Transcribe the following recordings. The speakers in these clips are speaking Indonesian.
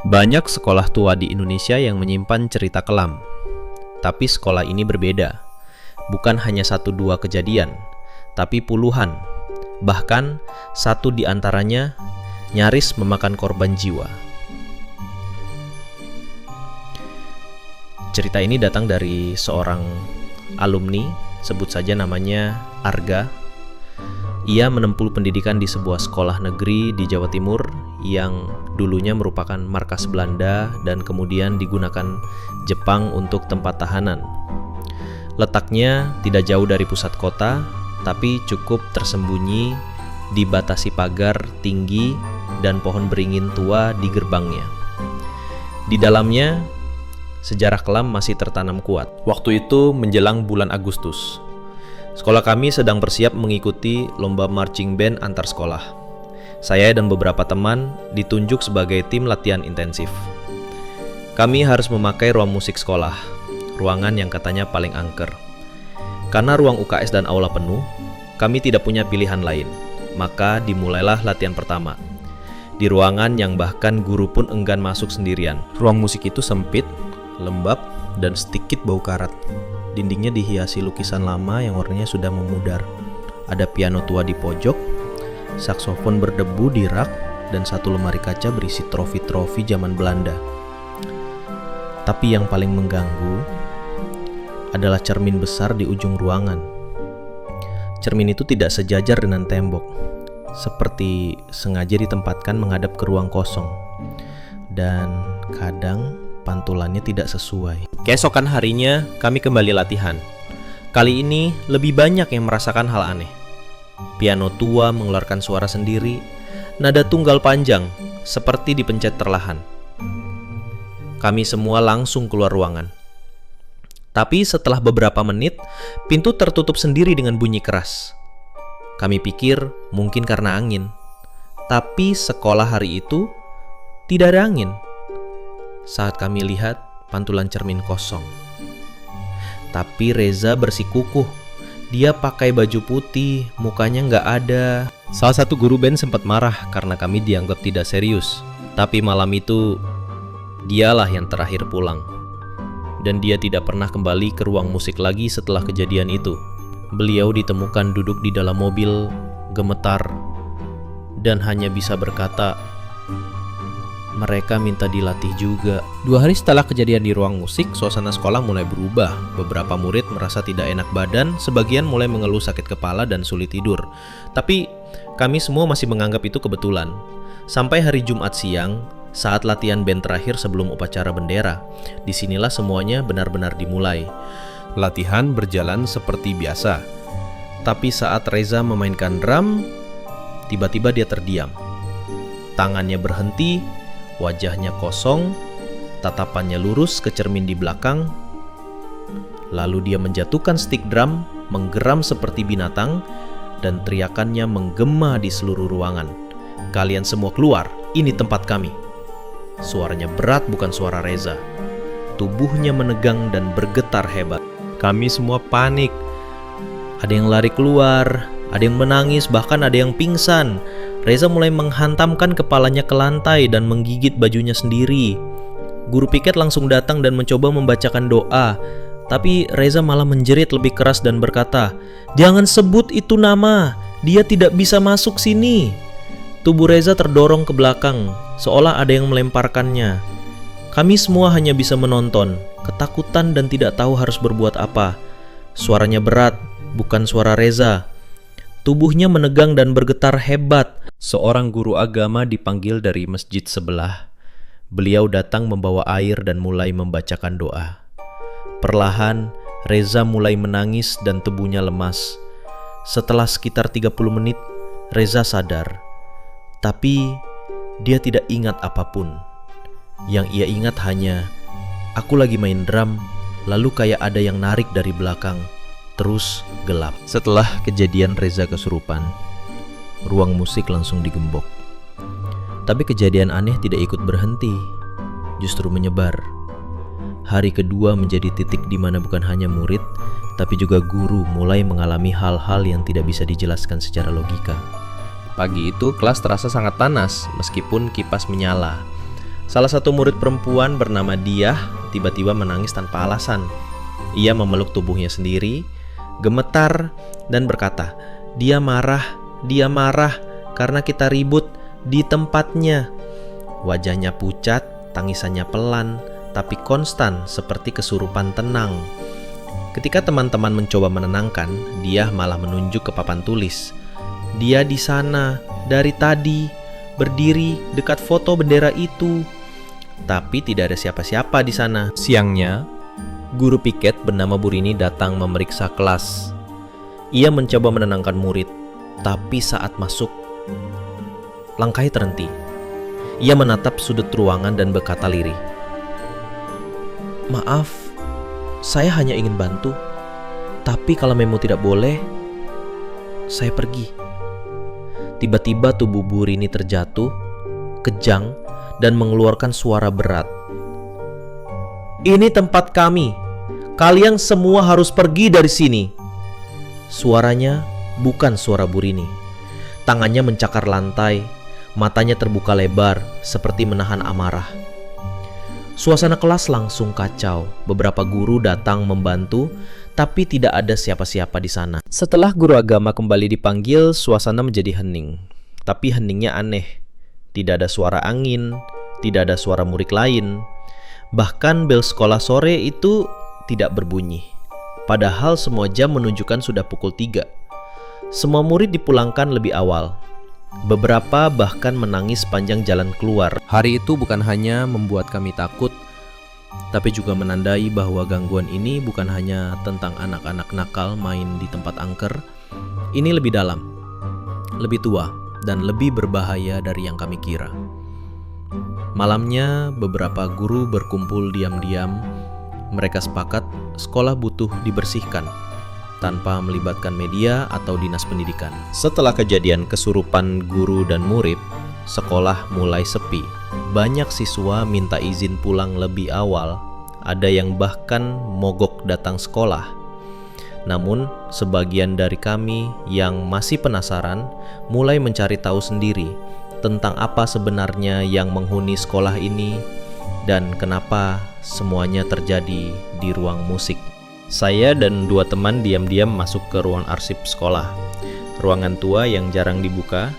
Banyak sekolah tua di Indonesia yang menyimpan cerita kelam. Tapi sekolah ini berbeda. Bukan hanya 1-2 kejadian, tapi puluhan. Bahkan satu di antaranya nyaris memakan korban jiwa. Cerita ini datang dari seorang alumni, sebut saja namanya Arga. Ia menempuh pendidikan di sebuah sekolah negeri di Jawa Timur yang dulunya merupakan markas Belanda dan kemudian digunakan Jepang untuk tempat tahanan. Letaknya tidak jauh dari pusat kota, tapi cukup tersembunyi, dibatasi pagar tinggi dan pohon beringin tua di gerbangnya. Di dalamnya, sejarah kelam masih tertanam kuat. Waktu itu menjelang bulan Agustus. Sekolah kami sedang bersiap mengikuti lomba marching band antar sekolah. Saya dan beberapa teman ditunjuk sebagai tim latihan intensif. Kami harus memakai ruang musik sekolah, ruangan yang katanya paling angker. Karena ruang UKS dan aula penuh, kami tidak punya pilihan lain. Maka dimulailah latihan pertama. Di ruangan yang bahkan guru pun enggan masuk sendirian. Ruang musik itu sempit, lembab, dan sedikit bau karat. Dindingnya dihiasi lukisan lama yang warnanya sudah memudar. Ada piano tua di pojok, saksofon berdebu di rak, dan satu lemari kaca berisi trofi-trofi zaman Belanda. Tapi yang paling mengganggu adalah cermin besar di ujung ruangan. Cermin itu tidak sejajar dengan tembok, seperti sengaja ditempatkan menghadap ke ruang kosong. Dan kadang pantulannya tidak sesuai. Keesokan harinya, kami kembali latihan. Kali ini, lebih banyak yang merasakan hal aneh. Piano tua mengeluarkan suara sendiri, nada tunggal panjang, seperti dipencet perlahan. Kami semua langsung keluar ruangan. Tapi setelah beberapa menit, pintu tertutup sendiri dengan bunyi keras. Kami pikir mungkin karena angin. Tapi sekolah hari itu, tidak ada angin. Saat kami lihat, pantulan cermin kosong. Tapi Reza bersikukuh. Dia pakai baju putih, mukanya nggak ada. Salah satu guru band sempat marah karena kami dianggap tidak serius. Tapi malam itu, dialah yang terakhir pulang. Dan dia tidak pernah kembali ke ruang musik lagi setelah kejadian itu. Beliau ditemukan duduk di dalam mobil, gemetar, dan hanya bisa berkata, mereka minta dilatih juga. 2 hari setelah kejadian di ruang musik, suasana sekolah mulai berubah. Beberapa murid merasa tidak enak badan, sebagian mulai mengeluh sakit kepala dan sulit tidur. Tapi kami semua masih menganggap itu kebetulan. Sampai hari Jumat siang, saat latihan band terakhir sebelum upacara bendera, disinilah semuanya benar-benar dimulai. Latihan berjalan seperti biasa. Tapi saat Reza memainkan drum, tiba-tiba dia terdiam. Tangannya berhenti, wajahnya kosong, tatapannya lurus ke cermin di belakang. Lalu dia menjatuhkan stick drum, menggeram seperti binatang, dan teriakannya menggema di seluruh ruangan. Kalian semua keluar, ini tempat kami. Suaranya berat, bukan suara Reza. Tubuhnya menegang dan bergetar hebat. Kami semua panik. Ada yang lari keluar, ada yang menangis, bahkan ada yang pingsan. Reza mulai menghantamkan kepalanya ke lantai dan menggigit bajunya sendiri. Guru piket langsung datang dan mencoba membacakan doa. Tapi Reza malah menjerit lebih keras dan berkata, "Jangan sebut itu nama, dia tidak bisa masuk sini." Tubuh Reza terdorong ke belakang, seolah ada yang melemparkannya. Kami semua hanya bisa menonton, ketakutan dan tidak tahu harus berbuat apa. Suaranya berat, bukan suara Reza. Tubuhnya menegang dan bergetar hebat. Seorang guru agama dipanggil dari masjid sebelah. Beliau datang membawa air dan mulai membacakan doa. Perlahan, Reza mulai menangis dan tubuhnya lemas. Setelah sekitar 30 menit, Reza sadar. Tapi dia tidak ingat apapun. Yang ia ingat hanya, aku lagi main drum, lalu kayak ada yang narik dari belakang. Terus gelap. Setelah kejadian Reza kesurupan, ruang musik langsung digembok. Tapi kejadian aneh tidak ikut berhenti, justru menyebar. Hari kedua menjadi titik di mana bukan hanya murid, tapi juga guru mulai mengalami hal-hal yang tidak bisa dijelaskan secara logika. Pagi itu kelas terasa sangat panas meskipun kipas menyala. Salah satu murid perempuan bernama Diah tiba-tiba menangis tanpa alasan. Ia memeluk tubuhnya sendiri, gemetar, dan berkata, dia marah karena kita ribut di tempatnya." Wajahnya pucat, tangisannya pelan, tapi konstan seperti kesurupan tenang. Ketika teman-teman mencoba menenangkan, dia malah menunjuk ke papan tulis. "Dia di sana, dari tadi, berdiri dekat foto bendera itu." Tapi tidak ada siapa-siapa di sana. Siangnya, guru piket bernama Bu Rini datang memeriksa kelas. Ia mencoba menenangkan murid, tapi saat masuk, langkahnya terhenti. Ia menatap sudut ruangan dan berkata lirih, "Maaf, saya hanya ingin bantu. Tapi kalau memang tidak boleh, saya pergi." Tiba-tiba tubuh Bu Rini terjatuh, kejang, dan mengeluarkan suara berat. "Ini tempat kami. Kalian semua harus pergi dari sini." Suaranya bukan suara Bu Rini. Tangannya mencakar lantai, matanya terbuka lebar seperti menahan amarah. Suasana kelas langsung kacau. Beberapa guru datang membantu, tapi tidak ada siapa-siapa di sana. Setelah guru agama kembali dipanggil, suasana menjadi hening. Tapi heningnya aneh. Tidak ada suara angin, tidak ada suara murid lain. Bahkan bel sekolah sore itu tidak berbunyi. Padahal semua jam menunjukkan sudah pukul 3. Semua murid dipulangkan lebih awal. Beberapa bahkan menangis sepanjang jalan keluar. Hari itu bukan hanya membuat kami takut, tapi juga menandai bahwa gangguan ini bukan hanya tentang anak-anak nakal main di tempat angker. Ini lebih dalam, lebih tua, dan lebih berbahaya dari yang kami kira. Malamnya, beberapa guru berkumpul diam-diam. Mereka sepakat sekolah butuh dibersihkan tanpa melibatkan media atau dinas pendidikan. Setelah kejadian kesurupan guru dan murid, sekolah mulai sepi. Banyak siswa minta izin pulang lebih awal. Ada yang bahkan mogok datang sekolah. Namun, sebagian dari kami yang masih penasaran mulai mencari tahu sendiri tentang apa sebenarnya yang menghuni sekolah ini dan kenapa semuanya terjadi di ruang musik. Saya dan 2 teman diam-diam masuk ke ruang arsip sekolah. Ruangan tua yang jarang dibuka,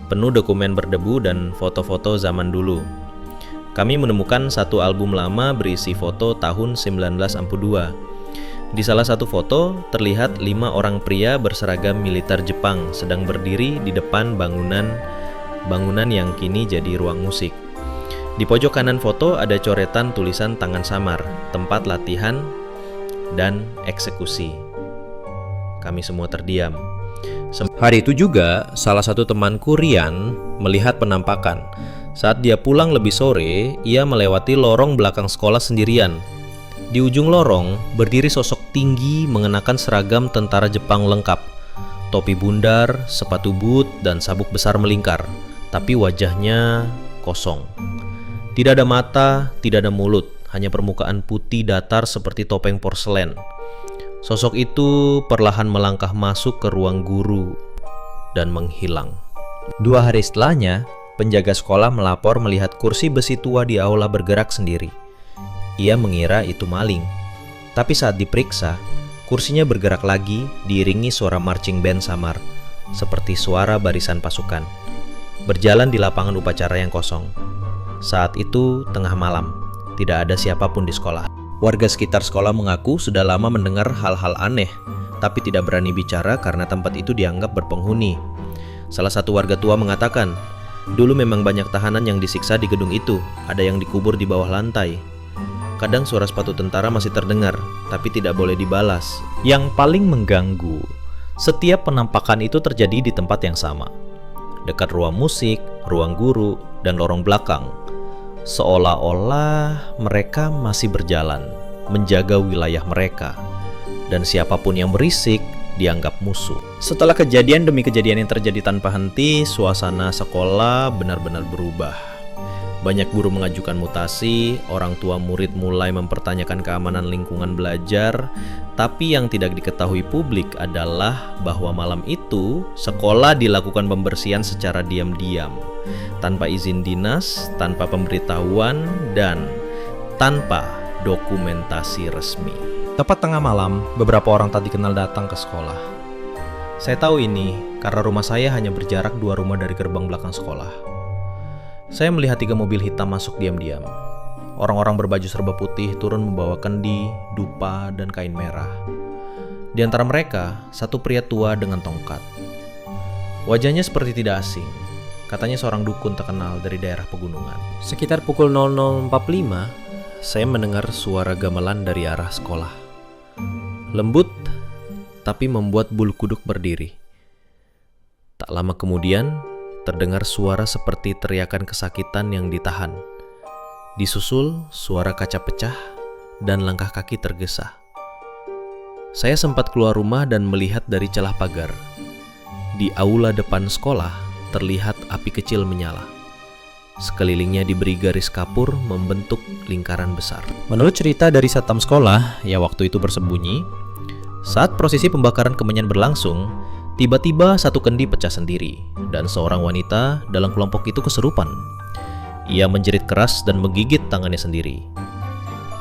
penuh dokumen berdebu dan foto-foto zaman dulu. Kami menemukan satu album lama berisi foto tahun 1962. Di salah satu foto, terlihat 5 orang pria berseragam militer Jepang sedang berdiri di depan bangunan yang kini jadi ruang musik. Di pojok kanan foto ada coretan tulisan tangan samar, tempat latihan dan eksekusi. Kami semua terdiam. Hari itu juga, salah satu temanku Rian melihat penampakan. Saat dia pulang lebih sore, ia melewati lorong belakang sekolah sendirian. Di ujung lorong, berdiri sosok tinggi mengenakan seragam tentara Jepang lengkap. Topi bundar, sepatu boot, dan sabuk besar melingkar. Tapi wajahnya kosong. Tidak ada mata, tidak ada mulut. Hanya permukaan putih datar seperti topeng porselen. Sosok itu perlahan melangkah masuk ke ruang guru dan menghilang. 2 hari setelahnya, penjaga sekolah melapor melihat kursi besi tua di aula bergerak sendiri. Ia mengira itu maling. Tapi saat diperiksa, kursinya bergerak lagi diiringi suara marching band samar, seperti suara barisan pasukan, berjalan di lapangan upacara yang kosong. Saat itu tengah malam. Tidak ada siapapun di sekolah. Warga sekitar sekolah mengaku sudah lama mendengar hal-hal aneh, tapi tidak berani bicara karena tempat itu dianggap berpenghuni. Salah satu warga tua mengatakan, dulu memang banyak tahanan yang disiksa di gedung itu, ada yang dikubur di bawah lantai. Kadang suara sepatu tentara masih terdengar, tapi tidak boleh dibalas. Yang paling mengganggu, setiap penampakan itu terjadi di tempat yang sama, dekat ruang musik, ruang guru, dan lorong belakang. Seolah-olah mereka masih berjalan, menjaga wilayah mereka, dan siapapun yang berisik dianggap musuh. Setelah kejadian demi kejadian yang terjadi tanpa henti, suasana sekolah benar-benar berubah. Banyak guru mengajukan mutasi, orang tua murid mulai mempertanyakan keamanan lingkungan belajar, tapi yang tidak diketahui publik adalah bahwa malam itu sekolah dilakukan pembersihan secara diam-diam, tanpa izin dinas, tanpa pemberitahuan, dan tanpa dokumentasi resmi. Tepat tengah malam, beberapa orang tak dikenal datang ke sekolah. Saya tahu ini karena rumah saya hanya berjarak 2 rumah dari gerbang belakang sekolah. Saya melihat 3 mobil hitam masuk diam-diam. Orang-orang berbaju serba putih turun membawa kendi, dupa, dan kain merah. Di antara mereka, satu pria tua dengan tongkat. Wajahnya seperti tidak asing. Katanya seorang dukun terkenal dari daerah pegunungan. Sekitar pukul 00.45, saya mendengar suara gamelan dari arah sekolah. Lembut, tapi membuat bulu kuduk berdiri. Tak lama kemudian, terdengar suara seperti teriakan kesakitan yang ditahan. Disusul suara kaca pecah dan langkah kaki tergesa. Saya sempat keluar rumah dan melihat dari celah pagar. Di aula depan sekolah terlihat api kecil menyala. Sekelilingnya diberi garis kapur membentuk lingkaran besar. Menurut cerita dari satpam sekolah, yang waktu itu bersembunyi, saat prosesi pembakaran kemenyan berlangsung, tiba-tiba satu kendi pecah sendiri, dan seorang wanita dalam kelompok itu kesurupan. Ia menjerit keras dan menggigit tangannya sendiri.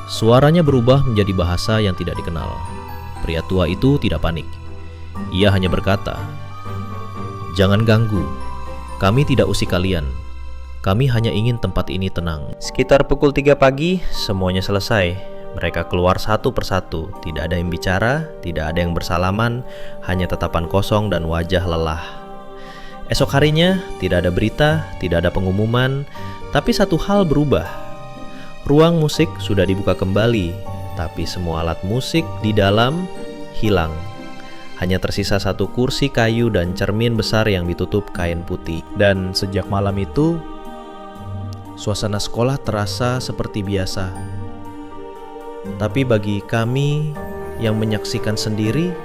Suaranya berubah menjadi bahasa yang tidak dikenal. Pria tua itu tidak panik. Ia hanya berkata, "Jangan ganggu, kami tidak usik kalian. Kami hanya ingin tempat ini tenang." Sekitar pukul 3 pagi, semuanya selesai. Mereka keluar satu persatu, tidak ada yang bicara, tidak ada yang bersalaman, hanya tatapan kosong dan wajah lelah. Esok harinya, tidak ada berita, tidak ada pengumuman, tapi satu hal berubah. Ruang musik sudah dibuka kembali, tapi semua alat musik di dalam hilang. Hanya tersisa satu kursi kayu dan cermin besar yang ditutup kain putih. Dan sejak malam itu, suasana sekolah terasa seperti biasa. Tapi bagi kami yang menyaksikan sendiri,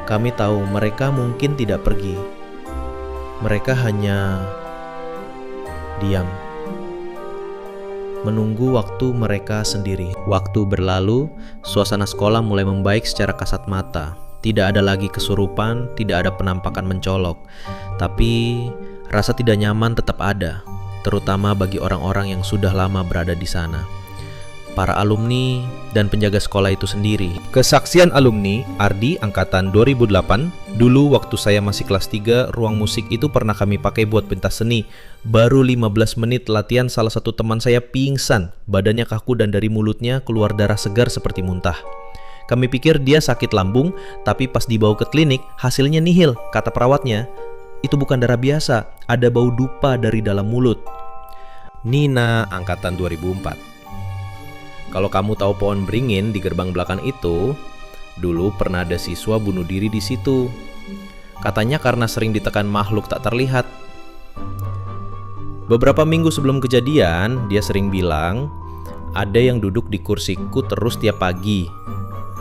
kami tahu mereka mungkin tidak pergi. Mereka hanya diam, menunggu waktu mereka sendiri. Waktu berlalu, suasana sekolah mulai membaik secara kasat mata. Tidak ada lagi kesurupan, tidak ada penampakan mencolok. Tapi rasa tidak nyaman tetap ada, terutama bagi orang-orang yang sudah lama berada di sana. Para alumni dan penjaga sekolah itu sendiri. Kesaksian alumni Ardi angkatan 2008, dulu waktu saya masih kelas 3, ruang musik itu pernah kami pakai buat pentas seni. Baru 15 menit latihan, salah satu teman saya pingsan, badannya kaku dan dari mulutnya keluar darah segar seperti muntah. Kami pikir dia sakit lambung, tapi pas dibawa ke klinik, hasilnya nihil, kata perawatnya. Itu bukan darah biasa, ada bau dupa dari dalam mulut. Nina angkatan 2004. Kalau kamu tahu pohon beringin di gerbang belakang itu, dulu pernah ada siswa bunuh diri di situ. Katanya karena sering ditekan makhluk tak terlihat. Beberapa minggu sebelum kejadian, dia sering bilang, ada yang duduk di kursiku terus tiap pagi.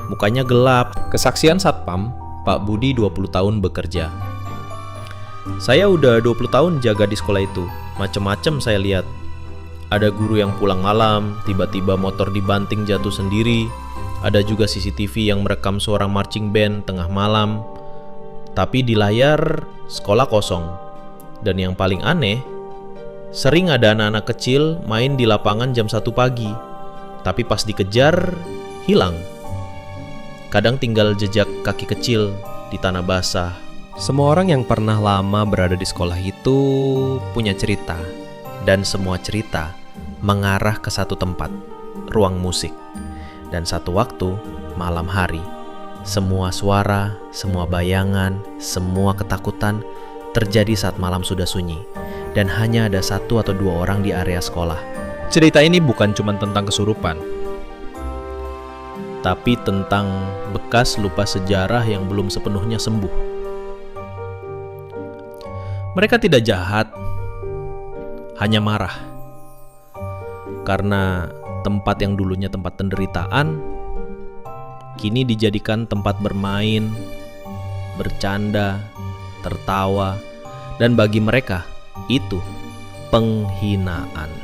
Mukanya gelap. Kesaksian satpam, Pak Budi 20 tahun bekerja. Saya udah 20 tahun jaga di sekolah itu. Macem-macem saya lihat. Ada guru yang pulang malam, tiba-tiba motor dibanting jatuh sendiri. Ada juga CCTV yang merekam suara marching band tengah malam. Tapi di layar, sekolah kosong. Dan yang paling aneh, sering ada anak-anak kecil main di lapangan jam 1 pagi. Tapi pas dikejar, hilang. Kadang tinggal jejak kaki kecil di tanah basah. Semua orang yang pernah lama berada di sekolah itu punya cerita. Dan semua cerita mengarah ke satu tempat, ruang musik. Dan satu waktu, malam hari, semua suara, semua bayangan, semua ketakutan terjadi saat malam sudah sunyi. Dan hanya ada 1 atau 2 orang di area sekolah. Cerita ini bukan cuma tentang kesurupan, tapi tentang bekas lupa sejarah yang belum sepenuhnya sembuh. Mereka tidak jahat, hanya marah. Karena tempat yang dulunya tempat penderitaan, kini dijadikan tempat bermain, bercanda, tertawa. Dan bagi mereka, itu penghinaan.